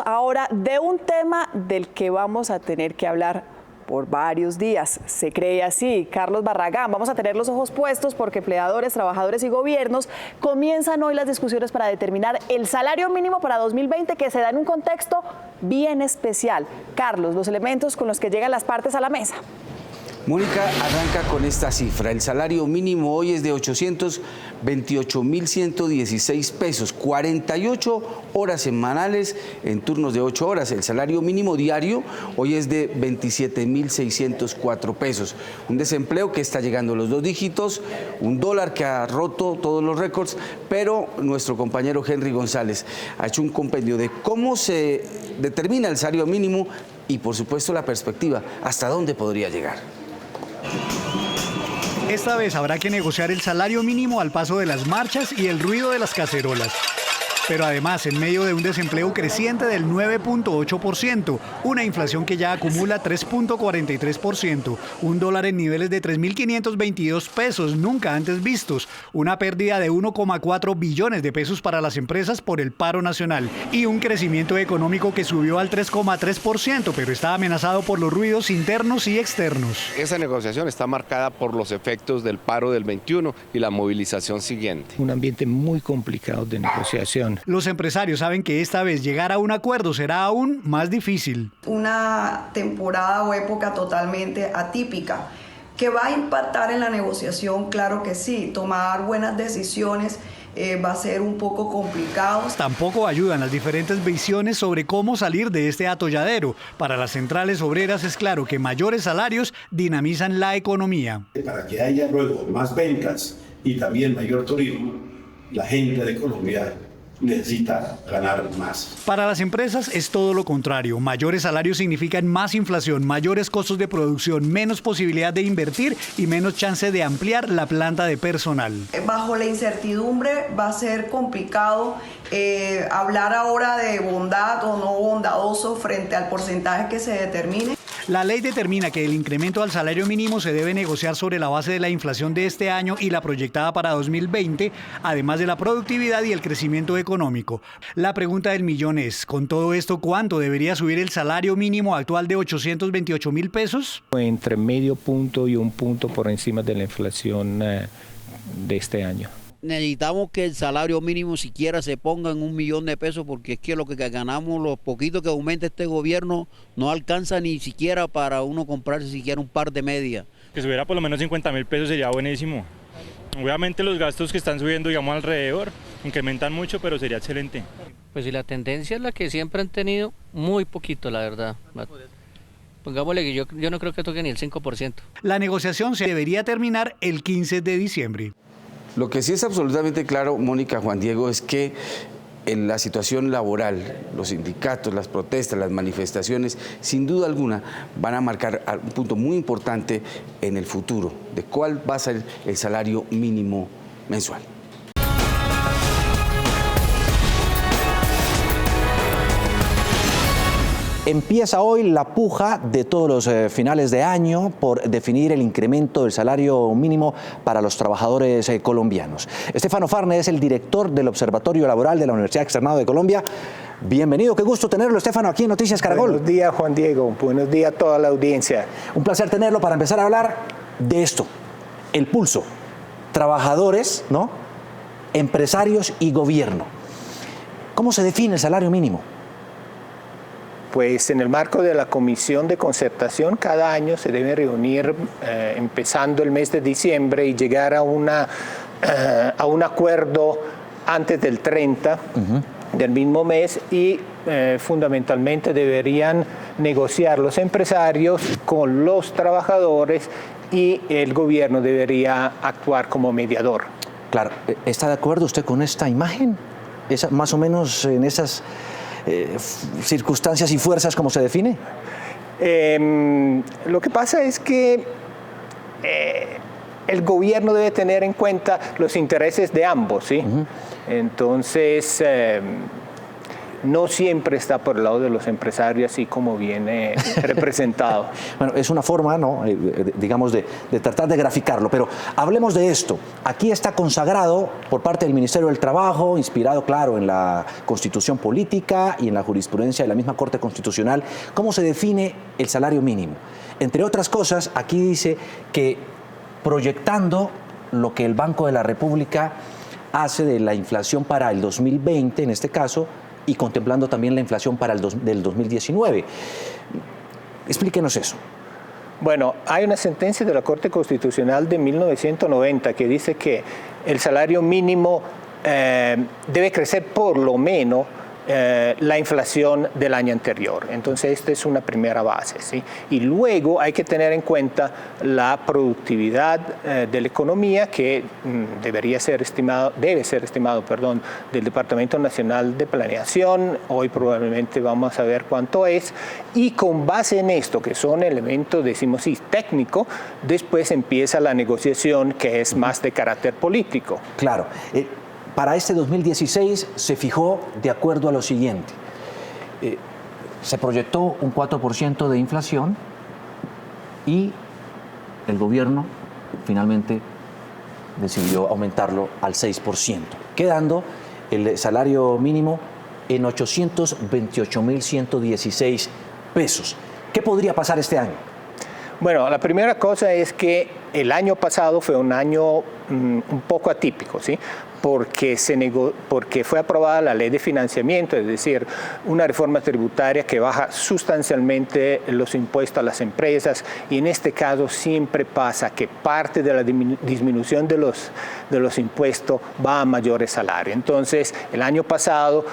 ahora de un tema del que vamos a tener que hablar por varios días. Se cree así. Carlos Barragán, vamos a tener los ojos puestos porque empleadores, trabajadores y gobiernos comienzan hoy las discusiones para determinar el salario mínimo para 2020, que se da en un contexto bien especial. Carlos, los elementos con los que llegan las partes a la mesa. Mónica arranca con esta cifra. El salario mínimo hoy es de 828.116 pesos, 48 horas semanales en turnos de 8 horas. El salario mínimo diario hoy es de 27.604 pesos. Un desempleo que está llegando a los 2 dígitos, un dólar que ha roto todos los récords, pero nuestro compañero Henry González ha hecho un compendio de cómo se determina el salario mínimo y, por supuesto, la perspectiva, hasta dónde podría llegar. Esta vez habrá que negociar el salario mínimo al paso de las marchas y el ruido de las cacerolas. Pero además, en medio de un desempleo creciente del 9.8%, una inflación que ya acumula 3.43%, un dólar en niveles de 3.522 pesos nunca antes vistos, una pérdida de 1,4 billones de pesos para las empresas por el paro nacional y un crecimiento económico que subió al 3,3%, pero está amenazado por los ruidos internos y externos. Esa negociación está marcada por los efectos del paro del 21 y la movilización siguiente. Un ambiente muy complicado de negociación. Los empresarios saben que esta vez llegar a un acuerdo será aún más difícil. Una temporada o época totalmente atípica que va a impactar en la negociación, claro que sí. Tomar buenas decisiones va a ser un poco complicado. Tampoco ayudan las diferentes visiones sobre cómo salir de este atolladero. Para las centrales obreras es claro que mayores salarios dinamizan la economía. Para que haya luego más ventas y también mayor turismo, la gente de Colombia necesita ganar más. Para las empresas es todo lo contrario. Mayores salarios significan más inflación, mayores costos de producción, menos posibilidad de invertir y menos chance de ampliar la planta de personal. Bajo la incertidumbre va a ser complicado hablar ahora de bondad o no bondadoso frente al porcentaje que se determine. La ley determina que el incremento al salario mínimo se debe negociar sobre la base de la inflación de este año y la proyectada para 2020, además de la productividad y el crecimiento económico. La pregunta del millón es, con todo esto, ¿cuánto debería subir el salario mínimo actual de 828.000 pesos? Entre medio punto y un punto por encima de la inflación de este año. Necesitamos que el salario mínimo siquiera se ponga en 1 millón de pesos, porque es que lo que ganamos, lo poquito que aumenta este gobierno, no alcanza ni siquiera para uno comprarse siquiera un par de medias. Que subiera por lo menos 50.000 pesos sería buenísimo. Obviamente los gastos que están subiendo, digamos, alrededor, incrementan mucho, pero sería excelente. Pues si la tendencia es la que siempre han tenido, muy poquito, la verdad. Pongámosle que yo no creo que toque ni el 5%. La negociación se debería terminar el 15 de diciembre. Lo que sí es absolutamente claro, Mónica, Juan Diego, es que en la situación laboral, los sindicatos, las protestas, las manifestaciones, sin duda alguna, van a marcar un punto muy importante en el futuro de cuál va a ser el salario mínimo mensual. Empieza hoy la puja de todos los finales de año por definir el incremento del salario mínimo para los trabajadores colombianos. Estefano Farne es el director del Observatorio Laboral de la Universidad Externado de Colombia. Bienvenido, qué gusto tenerlo, Estefano, aquí en Noticias Caracol. Buenos días, Juan Diego. Buenos días a toda la audiencia. Un placer tenerlo para empezar a hablar de esto, el pulso. Trabajadores, ¿no? Empresarios y gobierno. ¿Cómo se define el salario mínimo? Pues en el marco de la Comisión de Concertación, cada año se debe reunir empezando el mes de diciembre y llegar a un acuerdo antes del 30 del mismo mes y fundamentalmente deberían negociar los empresarios con los trabajadores y el gobierno debería actuar como mediador. Claro, ¿está de acuerdo usted con esta imagen? Más o menos en esas circunstancias y fuerzas, ¿cómo se define? Lo que pasa es que el gobierno debe tener en cuenta los intereses de ambos, ¿sí? Entonces, no siempre está por el lado de los empresarios, así como viene representado. Bueno, es una forma, ¿no? Digamos, de tratar de graficarlo, pero hablemos de esto. Aquí está consagrado por parte del Ministerio del Trabajo, inspirado, claro, en la Constitución Política y en la jurisprudencia de la misma Corte Constitucional, cómo se define el salario mínimo. Entre otras cosas, aquí dice que proyectando lo que el Banco de la República hace de la inflación para el 2020, en este caso, y contemplando también la inflación para del 2019. Explíquenos eso. Bueno, hay una sentencia de la Corte Constitucional de 1990 que dice que el salario mínimo debe crecer por lo menos la inflación del año anterior. Entonces, esta es una primera base, ¿sí? Y luego hay que tener en cuenta la productividad de la economía que debe ser estimado, del Departamento Nacional de Planeación. Hoy probablemente vamos a ver cuánto es. Y con base en esto, que son elementos, decimos sí, técnico, después empieza la negociación que es más de carácter político. Claro. Para este 2016 se fijó de acuerdo a lo siguiente. Se proyectó un 4% de inflación y el gobierno finalmente decidió aumentarlo al 6%, quedando el salario mínimo en 828.116 pesos. ¿Qué podría pasar este año? Bueno, la primera cosa es que el año pasado fue un año un poco atípico, ¿sí? Porque fue aprobada la ley de financiamiento, es decir, una reforma tributaria que baja sustancialmente los impuestos a las empresas, y en este caso siempre pasa que parte de la disminución de los impuestos va a mayores salarios. Entonces, el año pasado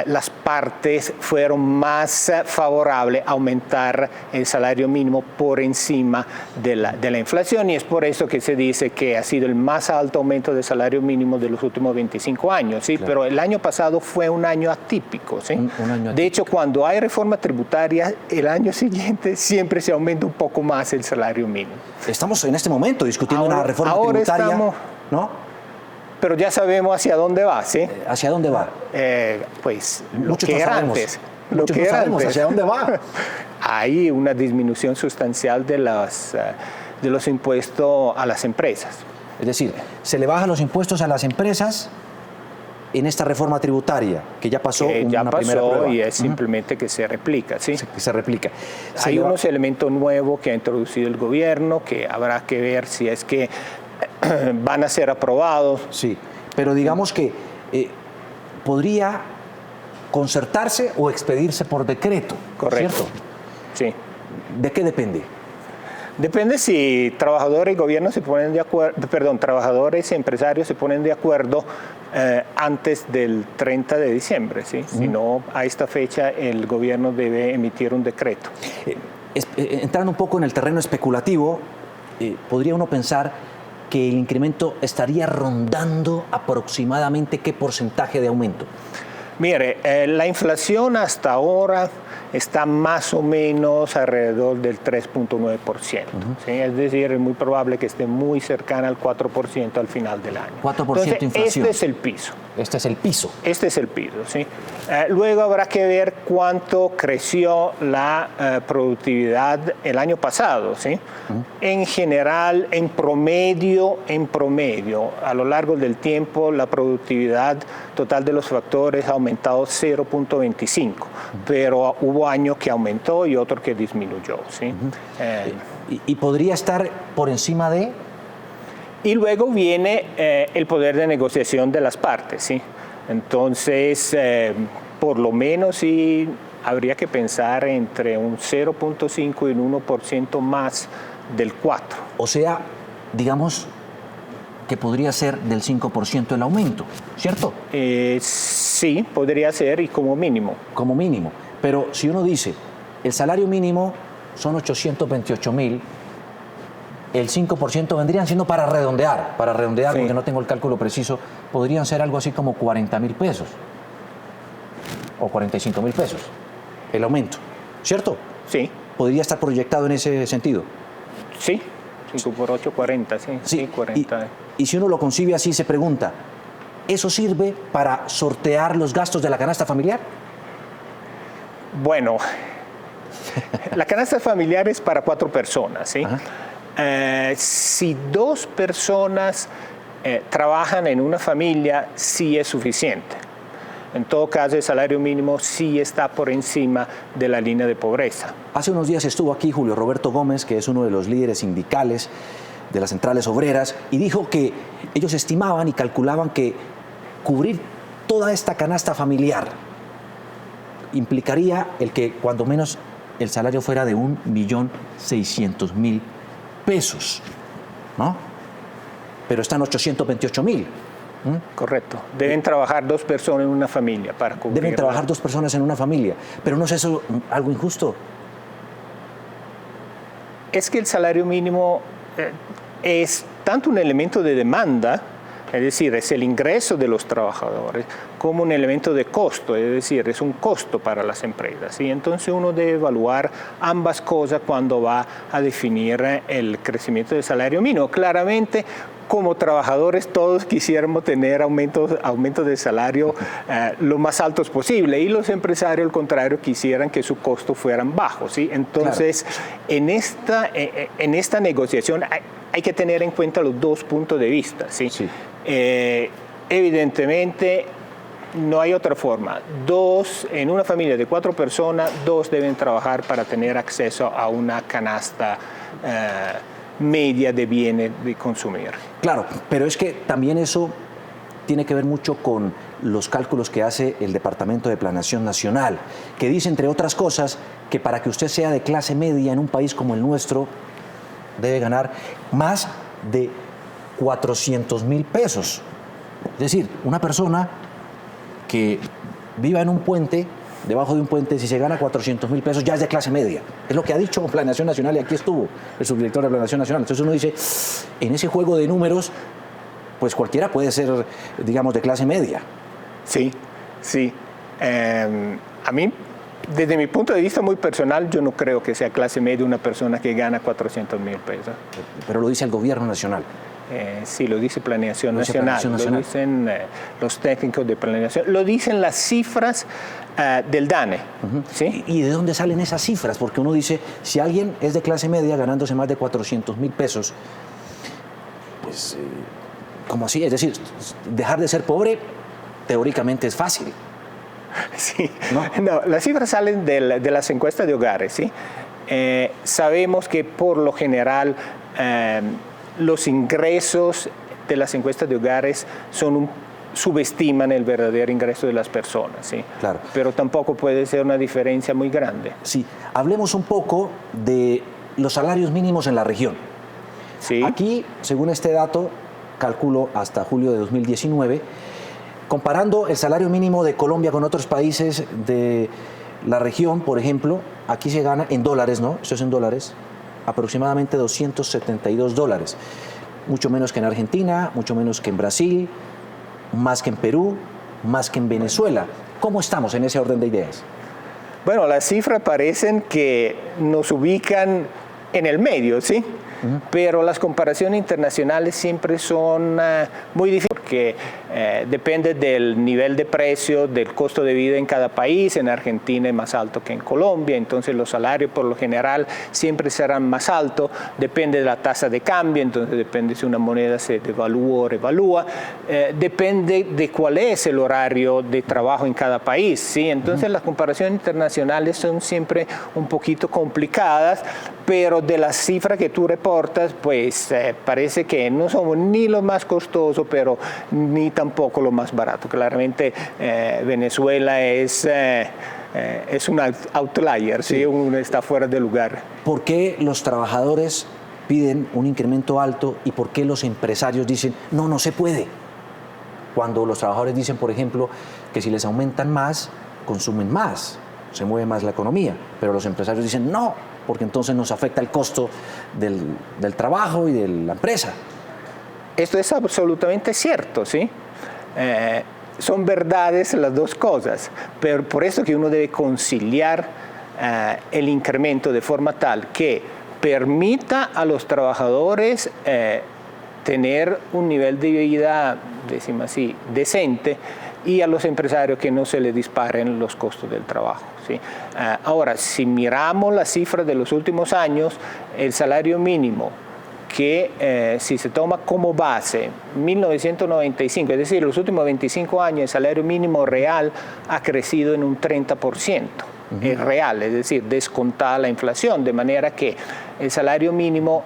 las partes fueron más favorables a aumentar el salario mínimo por encima de la inflación, y es por eso que se dice que ha sido el más alto aumento del salario mínimo de los últimos 25 años, ¿sí? Claro. Pero el año pasado fue un año atípico, ¿sí? Un año atípico. De hecho, cuando hay reforma tributaria, el año siguiente siempre se aumenta un poco más el salario mínimo. Estamos en este momento discutiendo una reforma tributaria, ¿no? Pero ya sabemos hacia dónde va, ¿sí? ¿Hacia dónde va? Pues muchos no sabemos. Muchos no sabemos hacia dónde va. Hay una disminución sustancial de los impuestos a las empresas. Es decir, se le bajan los impuestos a las empresas en esta reforma tributaria, que ya pasó una primera prueba. Y es simplemente que se replica, ¿sí? Que se replica. Hay unos elementos nuevos que ha introducido el gobierno, que habrá que ver si es que van a ser aprobados. Sí, pero digamos que podría concertarse o expedirse por decreto. Correcto. ¿Cierto? Sí. ¿De qué depende? Depende si trabajadores y gobierno se ponen de acuerdo, trabajadores y empresarios se ponen de acuerdo antes del 30 de diciembre, ¿sí? Si no, a esta fecha el gobierno debe emitir un decreto. Entrando un poco en el terreno especulativo, podría uno pensar que el incremento estaría rondando aproximadamente ¿qué porcentaje de aumento? Mire, la inflación hasta ahora está más o menos alrededor del 3.9%. ¿Sí? Es decir, es muy probable que esté muy cercana al 4% al final del año. 4% Entonces, inflación. Este es el piso. Este es el piso. Este es el piso, ¿sí? Luego habrá que ver cuánto creció la productividad el año pasado, ¿sí? En general, en promedio, a lo largo del tiempo, la productividad total de los factores ha aumentado 0.25, pero hubo años que aumentó y otros que disminuyó, ¿sí? ¿Y podría estar por encima de...? Y luego viene el poder de negociación de las partes, ¿sí? Entonces, por lo menos sí habría que pensar entre un 0.5 y un 1% más del 4%. O sea, digamos que podría ser del 5% el aumento, ¿cierto? Sí, podría ser, y como mínimo. Como mínimo. Pero si uno dice, el salario mínimo son 828.000, el 5% vendrían siendo para redondear, sí. Porque no tengo el cálculo preciso, podrían ser algo así como 40.000 pesos o 45.000 pesos el aumento, ¿cierto? Sí. ¿Podría estar proyectado en ese sentido? Sí, 5 por 8, 40, sí. Sí, 40. Y si uno lo concibe así, se pregunta, ¿eso sirve para sortear los gastos de la canasta familiar? Bueno, la canasta familiar es para 4 personas, ¿sí? Si 2 personas trabajan en una familia, sí es suficiente. En todo caso, el salario mínimo sí está por encima de la línea de pobreza. Hace unos días estuvo aquí Julio Roberto Gómez, que es uno de los líderes sindicales de las centrales obreras, y dijo que ellos estimaban y calculaban que cubrir toda esta canasta familiar implicaría el que cuando menos el salario fuera de 1.600.000 pesos, ¿no? Pero están 828.000. Correcto. Deben trabajar 2 personas en una familia para cubrir. Deben trabajar 2 personas en una familia. Pero ¿no es eso algo injusto? Es que el salario mínimo es tanto un elemento de demanda, es decir, es el ingreso de los trabajadores, como un elemento de costo, es decir, es un costo para las empresas. Y entonces uno debe evaluar ambas cosas cuando va a definir el crecimiento del salario mínimo. Claramente, como trabajadores todos quisiéramos tener aumentos de salario lo más altos posible, y los empresarios al contrario quisieran que sus costos fueran bajos, ¿sí? Entonces, claro, en esta negociación hay que tener en cuenta los 2 puntos de vista, ¿sí? Sí. Evidentemente no hay otra forma. En una familia de 4 personas, 2 deben trabajar para tener acceso a una canasta media de bienes de consumir. Claro, pero es que también eso tiene que ver mucho con los cálculos que hace el Departamento de Planeación Nacional, que dice, entre otras cosas, que para que usted sea de clase media en un país como el nuestro, debe ganar más de 400.000 pesos. Es decir, una persona que viva en un puente, debajo de un puente, si se gana 400.000 pesos, ya es de clase media. Es lo que ha dicho Planeación Nacional, y aquí estuvo el subdirector de Planeación Nacional. Entonces uno dice, en ese juego de números, pues cualquiera puede ser, digamos, de clase media. Sí, sí. A mí, desde mi punto de vista muy personal, yo no creo que sea clase media una persona que gana 400.000 pesos. Pero lo dice el gobierno nacional. Sí, lo dice Planeación Nacional, lo dicen los técnicos de planeación, lo dicen las cifras del DANE. ¿Sí? ¿Y de dónde salen esas cifras? Porque uno dice, si alguien es de clase media ganándose más de 400.000 pesos, pues, ¿cómo así? Es decir, dejar de ser pobre teóricamente es fácil. Sí, no, las cifras salen de las encuestas de hogares, ¿sí? Sabemos que por lo general los ingresos de las encuestas de hogares subestiman el verdadero ingreso de las personas, ¿sí? Claro. Pero tampoco puede ser una diferencia muy grande. Sí, hablemos un poco de los salarios mínimos en la región. Sí. Aquí, según este dato, calculo hasta julio de 2019, comparando el salario mínimo de Colombia con otros países de la región, por ejemplo, aquí se gana en dólares, ¿no? Esto es en dólares, aproximadamente $272, mucho menos que en Argentina, mucho menos que en Brasil, más que en Perú, más que en Venezuela. ¿Cómo estamos en ese orden de ideas? Bueno, las cifras parecen que nos ubican en el medio, ¿sí? Pero las comparaciones internacionales siempre son muy difíciles porque depende del nivel de precio, del costo de vida en cada país. En Argentina es más alto que en Colombia, entonces los salarios por lo general siempre serán más altos. Depende de la tasa de cambio, entonces depende si una moneda se devalúa o revalúa. Depende de cuál es el horario de trabajo en cada país, ¿sí? Entonces las comparaciones internacionales son siempre un poquito complicadas, pero de las cifras que tú reportas, pues parece que no somos ni lo más costoso, pero ni tampoco lo más barato. Claramente Venezuela es un outlier, ¿sí? Está fuera de lugar. ¿Por qué los trabajadores piden un incremento alto y por qué los empresarios dicen, no se puede? Cuando los trabajadores dicen, por ejemplo, que si les aumentan más, consumen más, se mueve más la economía, pero los empresarios dicen no, porque entonces nos afecta el costo del trabajo y de la empresa. Esto es absolutamente cierto, ¿sí? Son verdades las dos cosas, pero por eso que uno debe conciliar el incremento de forma tal que permita a los trabajadores tener un nivel de vida, decimos así, decente, y a los empresarios que no se les disparen los costos del trabajo. ¿sí? Ahora, si miramos las cifras de los últimos años, el salario mínimo que si se toma como base 1995, es decir, los últimos 25 años, el salario mínimo real ha crecido en un 30%. Es real, es decir, descontada la inflación, de manera que el salario mínimo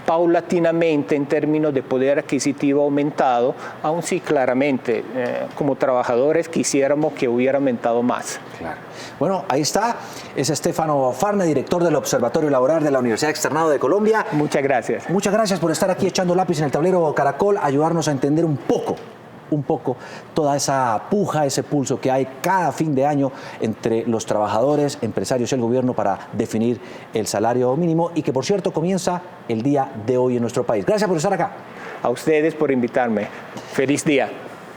paulatinamente en términos de poder adquisitivo ha aumentado, aun si claramente como trabajadores quisiéramos que hubiera aumentado más. Claro. Bueno, ahí está, es Estefano Farne, director del Observatorio Laboral de la Universidad Externado de Colombia. Muchas gracias. Muchas gracias por estar aquí echando lápiz en el tablero Caracol, ayudarnos a entender un poco toda esa puja, ese pulso que hay cada fin de año entre los trabajadores, empresarios y el gobierno para definir el salario mínimo y que, por cierto, comienza el día de hoy en nuestro país. Gracias por estar acá. A ustedes por invitarme. Feliz día.